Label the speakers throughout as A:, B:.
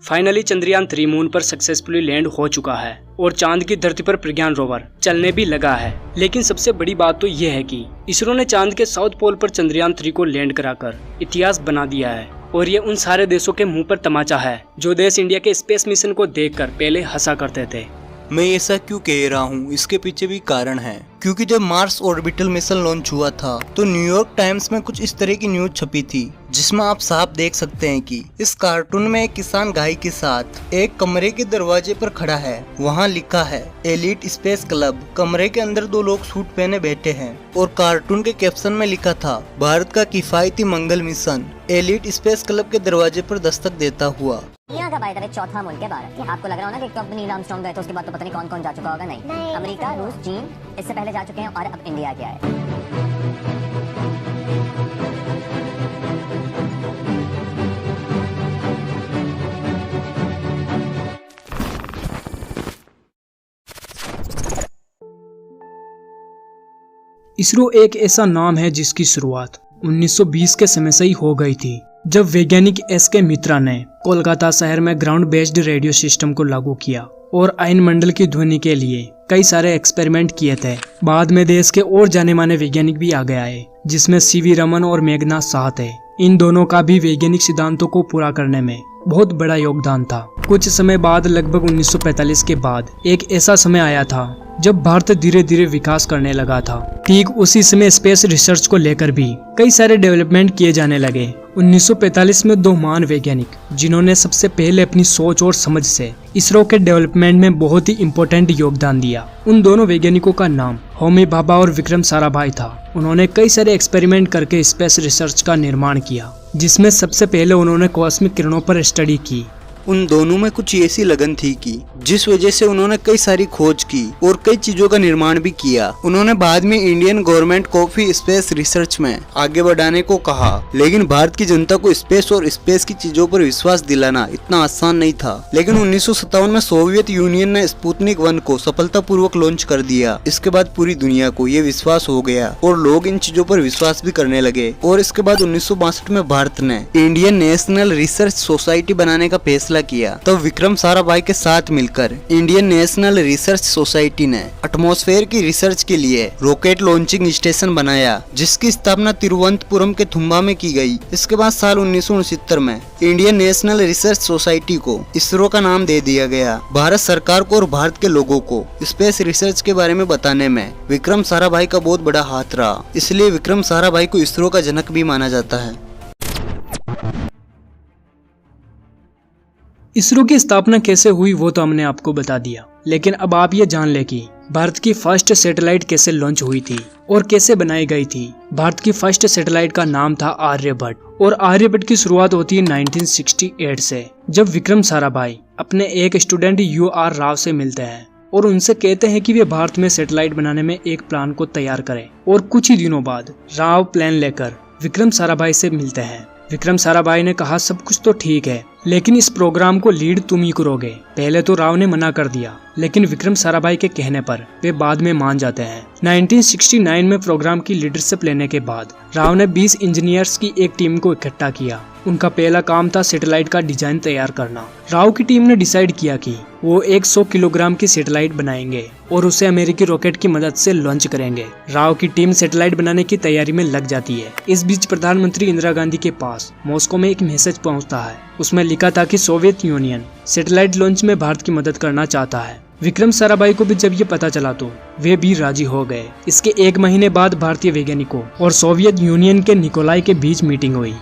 A: Finally Chandrayaan 3 moon पर successfully land हो चुका है और चांद की धरती पर प्रज्ञान रोवर चलने भी लगा है। लेकिन सबसे बड़ी बात तो यह है कि इसरो ने चांद के साउथ पोल पर चंद्रयान 3 को लैंड कराकर इतिहास बना दिया है। और ये उन सारे देशों के मुंह पर तमाचा है जो देश इंडिया के स्पेस मिशन को देखकर पहले हंसा करते थे।
B: मैं ऐसा क्यों कह रहा हूँ, इसके पीछे भी कारण है। क्योंकि जब मार्स ऑर्बिटल मिशन लॉन्च हुआ था तो न्यूयॉर्क टाइम्स में कुछ इस तरह की न्यूज छपी थी, जिसमें आप साफ देख सकते हैं कि इस कार्टून में एक किसान गाय के साथ एक कमरे के दरवाजे पर खड़ा है। वहाँ लिखा है एलिट स्पेस क्लब। कमरे के अंदर 2 लोग सूट पहने बैठे हैं और कार्टून के कैप्शन में लिखा था भारत का किफायती मंगल मिशन एलिट स्पेस क्लब के दरवाजे पर दस्तक देता हुआ।
C: दुनिया का बाय द वे चौथा मुल्क है भारत। आपको लग रहा हो ना कि कब नील आर्मस्ट्रांग गए तो उसके बाद तो पता नहीं कौन कौन जा चुका होगा। नहीं। अमेरिका, रूस, चीन इससे पहले जा चुके हैं और अब इंडिया गया है।
A: इसरो एक ऐसा नाम है जिसकी शुरुआत 1920 के समय से ही हो गई थी, जब वैज्ञानिक एस.के. मित्रा ने कोलकाता शहर में ग्राउंड बेस्ड रेडियो सिस्टम को लागू किया और आयन मंडल की ध्वनि के लिए कई सारे एक्सपेरिमेंट किए थे। बाद में देश के और जाने माने वैज्ञानिक भी आ गया है, जिसमें सी.वी. रमन और मेघनाथ साह थे। इन दोनों का भी वैज्ञानिक सिद्धांतों को पूरा करने में बहुत बड़ा योगदान था। कुछ समय बाद लगभग 1945 के बाद एक ऐसा समय आया था जब भारत धीरे धीरे विकास करने लगा था। ठीक उसी समय स्पेस रिसर्च को लेकर भी कई सारे डेवलपमेंट किए जाने लगे। 1945 में 2 महान वैज्ञानिक जिन्होंने सबसे पहले अपनी सोच और समझ से इसरो के डेवलपमेंट में बहुत ही इम्पोर्टेंट योगदान दिया। उन दोनों वैज्ञानिकों का नाम होमी भाभा और विक्रम साराभाई था। उन्होंने कई सारे एक्सपेरिमेंट करके स्पेस रिसर्च का निर्माण किया, जिसमें सबसे पहले उन्होंने कॉस्मिक किरणों पर स्टडी की।
B: उन दोनों में कुछ ऐसी लगन थी कि जिस वजह से उन्होंने कई सारी खोज की और कई चीजों का निर्माण भी किया। उन्होंने बाद में इंडियन गवर्नमेंट को भी स्पेस रिसर्च में आगे बढ़ाने को कहा, लेकिन भारत की जनता को स्पेस और स्पेस की चीजों पर विश्वास दिलाना इतना आसान नहीं था। लेकिन 1957 में सोवियत यूनियन ने स्पुतनिक 1 को सफलतापूर्वक लॉन्च कर दिया। इसके बाद पूरी दुनिया को ये विश्वास हो गया और लोग इन चीजों पर विश्वास भी करने लगे। और इसके बाद 1962 में भारत ने इंडियन नेशनल रिसर्च सोसाइटी बनाने का फैसला किया। तो विक्रम साराभाई के साथ मिलकर इंडियन नेशनल रिसर्च सोसाइटी ने एटमॉस्फेयर की रिसर्च के लिए रॉकेट लॉन्चिंग स्टेशन बनाया, जिसकी स्थापना तिरुवनंतपुरम के थुम्बा में की गई। इसके बाद साल 1969 में इंडियन नेशनल रिसर्च सोसाइटी को इसरो का नाम दे दिया गया। भारत सरकार को और भारत के लोगों को स्पेस रिसर्च के बारे में बताने में विक्रम साराभाई का बहुत बड़ा हाथ रहा, इसलिए विक्रम साराभाई को इसरो का जनक भी माना जाता है।
A: इसरो की स्थापना कैसे हुई वो तो हमने आपको बता दिया, लेकिन अब आप ये जान ले कि भारत की फर्स्ट सैटेलाइट कैसे लॉन्च हुई थी और कैसे बनाई गई थी। भारत की फर्स्ट सैटेलाइट का नाम था आर्यभट्ट और आर्यभट्ट की शुरुआत होती है 1968 से, जब विक्रम साराभाई अपने एक स्टूडेंट U.R. राव से मिलते हैं और उनसे कहते हैं कि वे भारत में सैटेलाइट बनाने में एक प्लान को तैयार करें। और कुछ ही दिनों बाद राव प्लान लेकर विक्रम साराभाई से मिलते हैं। विक्रम साराभाई ने कहा सब कुछ तो ठीक है, लेकिन इस प्रोग्राम को लीड तुम ही करोगे। पहले तो राव ने मना कर दिया, लेकिन विक्रम साराभाई के कहने पर वे बाद में मान जाते हैं। 1969 में प्रोग्राम की लीडरशिप लेने के बाद राव ने 20 इंजीनियर्स की एक टीम को इकट्ठा किया। उनका पहला काम था सैटेलाइट का डिजाइन तैयार करना। राव की टीम ने डिसाइड किया कि वो 100 किलोग्राम की सैटेलाइट बनाएंगे और उसे अमेरिकी रॉकेट की मदद से लॉन्च करेंगे। राव की टीम सैटेलाइट बनाने की तैयारी में लग जाती है। इस बीच प्रधानमंत्री इंदिरा गांधी के पास मॉस्को में एक मैसेज पहुंचता है। उसमें लिखा था कि सोवियत यूनियन सैटेलाइट लॉन्च में भारत की मदद करना चाहता है। विक्रम साराभाई को भी जब ये पता चला तो वे भी राजी हो गए। इसके 1 महीने बाद भारतीय वैज्ञानिकों और सोवियत यूनियन के निकोलाई के बीच मीटिंग हुई।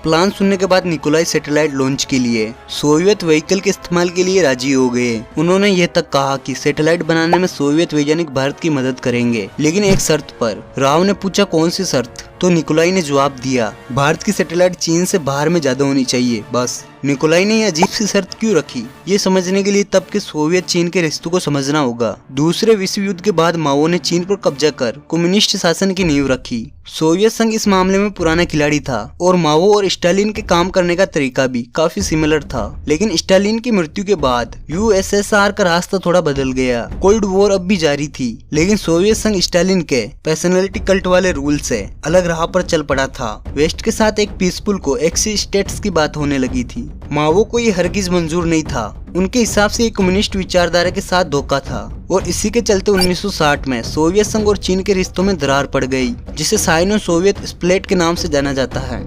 B: प्लान सुनने के बाद निकोलाई सैटेलाइट लॉन्च के लिए सोवियत व्हीकल के इस्तेमाल के लिए राजी हो गए। उन्होंने यह तक कहा कि सैटेलाइट बनाने में सोवियत वैज्ञानिक भारत की मदद करेंगे, लेकिन एक शर्त पर। राव ने पूछा कौन सी शर्त, तो निकोलाई ने जवाब दिया भारत की सैटेलाइट चीन से बाहर में ज्यादा होनी चाहिए, बस। निकोलाई ने यह अजीब सी शर्त क्यों रखी, ये समझने के लिए तब के सोवियत चीन के रिश्तों को समझना होगा। दूसरे विश्व युद्ध के बाद माओ ने चीन पर कब्जा कर कम्युनिस्ट शासन की नींव रखी। सोवियत संघ इस मामले में पुराना खिलाड़ी था और माओ और स्टालिन के काम करने का तरीका भी काफी सिमिलर था। लेकिन स्टालिन की मृत्यु के बाद यूएसएसआर का रास्ता थोड़ा बदल गया। कोल्ड वॉर अब भी जारी थी, लेकिन सोवियत संघ स्टालिन के पर्सनैलिटी कल्ट वाले रूल से अलग राह पर चल पड़ा था। वेस्ट के साथ एक पीसफुल को एक्सी स्टेट्स की बात होने लगी थी। माओ को ये हरगिज मंजूर नहीं था। उनके हिसाब से ये कम्युनिस्ट विचारधारा के साथ धोखा था और इसी के चलते 1960 में सोवियत संघ और चीन के रिश्तों में दरार पड़ गई, जिसे साइनो सोवियत स्प्लिट के नाम से जाना जाता है।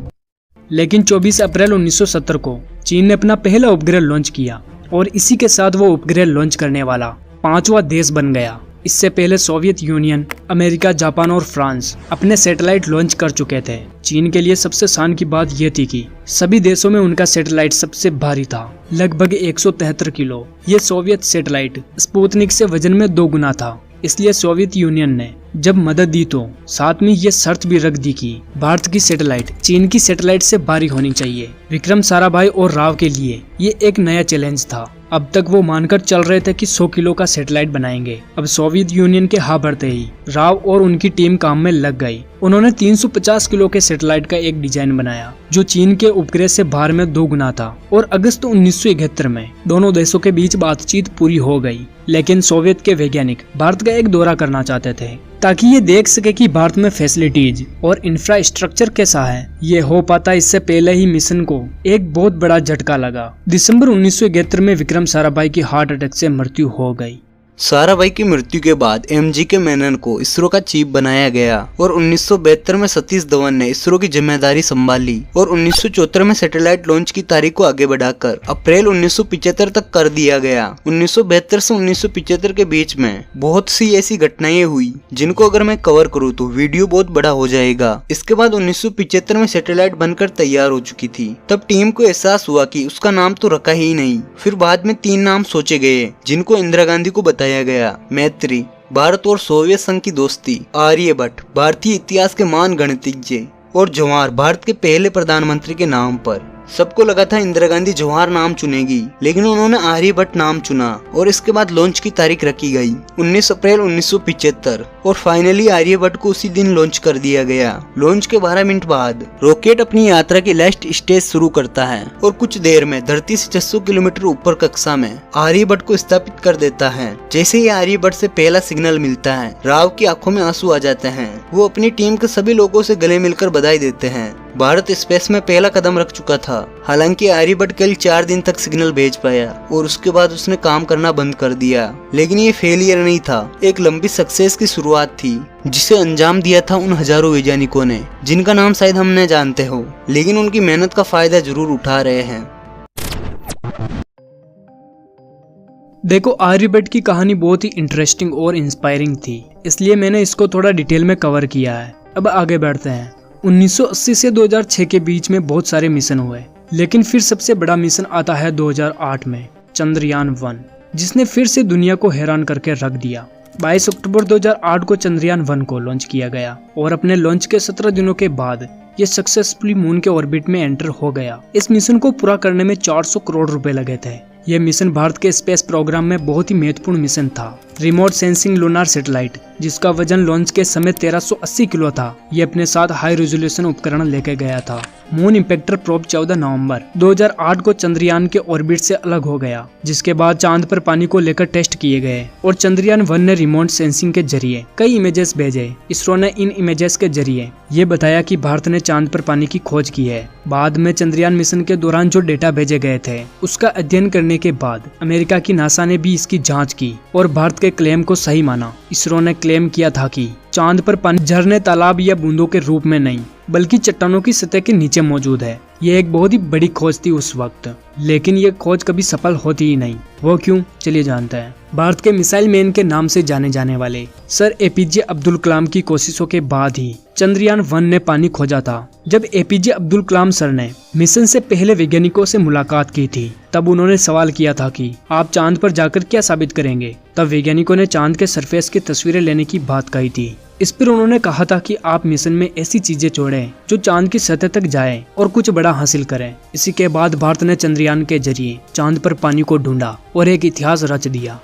A: लेकिन 24 अप्रैल 1970 को चीन ने अपना पहला उपग्रह लॉन्च किया और इसी के साथ वो उपग्रह लॉन्च करने वाला 5वां देश बन गया। इससे पहले सोवियत यूनियन, अमेरिका, जापान और फ्रांस अपने सैटेलाइट लॉन्च कर चुके थे। चीन के लिए सबसे शान की बात यह थी कि सभी देशों में उनका सैटेलाइट सबसे भारी था, लगभग 173 किलो। ये सोवियत सैटेलाइट स्पुतनिक से वजन में 2 गुना था। इसलिए सोवियत यूनियन ने जब मदद दी तो साथ में ये शर्त भी रख दी कि भारत की सैटेलाइट चीन की सैटेलाइट से भारी होनी चाहिए। विक्रम साराभाई और राव के लिए ये एक नया चैलेंज था। अब तक वो मानकर चल रहे थे कि 100 किलो का सैटेलाइट बनाएंगे। अब सोवियत यूनियन के हाँ भरते ही राव और उनकी टीम काम में लग गई। उन्होंने 350 किलो के सैटेलाइट का एक डिजाइन बनाया जो चीन के उपग्रह से भार में 2 गुना था और अगस्त 1971 में दोनों देशों के बीच बातचीत पूरी हो गई। लेकिन सोवियत के वैज्ञानिक भारत का एक दौरा करना चाहते थे ताकि ये देख सके कि भारत में फैसिलिटीज और इंफ्रास्ट्रक्चर कैसा है। ये हो पाता इससे पहले ही मिशन को एक बहुत बड़ा झटका लगा। दिसंबर 1971 में विक्रम साराभाई की हार्ट अटैक से मृत्यु हो गई।
B: साराभाई की मृत्यु के बाद MGK मेनन को इसरो का चीफ बनाया गया और 1972 में सतीश धवन ने इसरो की जिम्मेदारी संभाली और 1974 में सैटेलाइट लॉन्च की तारीख को आगे बढ़ाकर अप्रैल 1975 तक कर दिया गया। 1972 से 1975 के बीच में बहुत सी ऐसी घटनाएं हुई जिनको अगर मैं कवर करूँ तो वीडियो बहुत बड़ा हो जाएगा। इसके बाद 1975 में सैटेलाइट बनकर तैयार हो चुकी थी। तब टीम को एहसास हुआ कि उसका नाम तो रखा ही नहीं। फिर बाद में 3 नाम सोचे गए जिनको इंदिरा गांधी को बताया गया। मैत्री, भारत और सोवियत संघ की दोस्ती, आर्यभट्ट, भारतीय इतिहास के महान गणितज्ञ, और जवाहर, भारत के पहले प्रधानमंत्री के नाम पर। सबको लगा था इंदिरा गांधी जवाहर नाम चुनेगी, लेकिन उन्होंने आर्यभट्ट नाम चुना और इसके बाद लॉन्च की तारीख रखी गई 19 अप्रैल 1975 और फाइनली आर्यभट्ट को उसी दिन लॉन्च कर दिया गया। लॉन्च के 12 मिनट बाद रॉकेट अपनी यात्रा की लास्ट स्टेज शुरू करता है और कुछ देर में धरती से 600 किलोमीटर ऊपर कक्षा में आर्यभट्ट को स्थापित कर देता है। जैसे ही आर्यभट्ट से पहला सिग्नल मिलता है, राव की आंखों में आंसू आ जाते हैं। वो अपनी टीम के सभी लोगों से गले मिलकर बधाई देते हैं। भारत स्पेस में पहला कदम रख चुका था। हालांकि आर्यभट्ट केवल 4 दिन तक सिग्नल भेज पाया और उसके बाद उसने काम करना बंद कर दिया। लेकिन ये फेलियर नहीं था, एक लंबी सक्सेस की शुरुआत थी जिसे अंजाम दिया था उन हजारों वैज्ञानिकों ने जिनका नाम शायद हम न जानते हो, लेकिन उनकी मेहनत का फायदा जरूर उठा रहे हैं।
A: देखो, आर्यभट्ट की कहानी बहुत ही इंटरेस्टिंग और इंस्पायरिंग थी, इसलिए मैंने इसको थोड़ा डिटेल में कवर किया है। अब आगे बढ़ते हैं। 1980 से 2006 के बीच में बहुत सारे मिशन हुए, लेकिन फिर सबसे बड़ा मिशन आता है 2008 में, चंद्रयान 1, जिसने फिर से दुनिया को हैरान करके रख दिया। 22 अक्टूबर 2008 को चंद्रयान 1 को लॉन्च किया गया और अपने लॉन्च के 17 दिनों के बाद ये सक्सेसफुली मून के ऑर्बिट में एंटर हो गया। इस मिशन को पूरा करने में 400 करोड़ रुपए लगे थे। यह मिशन भारत के स्पेस प्रोग्राम में बहुत ही महत्वपूर्ण मिशन था। रिमोट सेंसिंग लूनार सैटेलाइट, जिसका वजन लॉन्च के समय 1380 किलो था, ये अपने साथ हाई रेजोल्यूशन उपकरण लेके गया था। मून इम्पैक्टर प्रोब 14 नवंबर 2008 को चंद्रयान के ऑर्बिट से अलग हो गया, जिसके बाद चांद पर पानी को लेकर टेस्ट किए गए और चंद्रयान 1 ने रिमोट सेंसिंग के जरिए कई इमेजेस भेजे। इसरो ने इन इमेजेस के जरिए ये बताया कि भारत ने चांद पर पानी की खोज की है। बाद में चंद्रयान मिशन के दौरान जो डेटा भेजे गए थे उसका अध्ययन करने के बाद अमेरिका की नासा ने भी इसकी जाँच की और भारत के क्लेम को सही माना। इसरो ने क्लेम किया था कि चांद पर पानी झरने, तालाब या बूंदों के रूप में नहीं बल्कि चट्टानों की सतह के नीचे मौजूद है। ये एक बहुत ही बड़ी खोज थी उस वक्त, लेकिन ये खोज कभी सफल होती ही नहीं। वो क्यों, चलिए जानते हैं। भारत के मिसाइल मैन के नाम से जाने जाने वाले सर APJ अब्दुल कलाम की कोशिशों के बाद ही चंद्रयान 1 ने पानी खोजा था। जब APJ अब्दुल कलाम सर ने मिशन से पहले वैज्ञानिकों से मुलाकात की थी, तब उन्होंने सवाल किया था कि आप चांद पर जाकर क्या साबित करेंगे। तब वैज्ञानिकों ने चांद के सरफेस की तस्वीरें लेने की बात कही थी। इस पर उन्होंने कहा था कि आप मिशन में ऐसी चीजें जोड़ें जो चांद की सतह तक जाए और कुछ बड़ा हासिल करें। इसी के बाद भारत ने चंद्रयान के जरिए चांद पर पानी को ढूंढा और एक इतिहास रच दिया।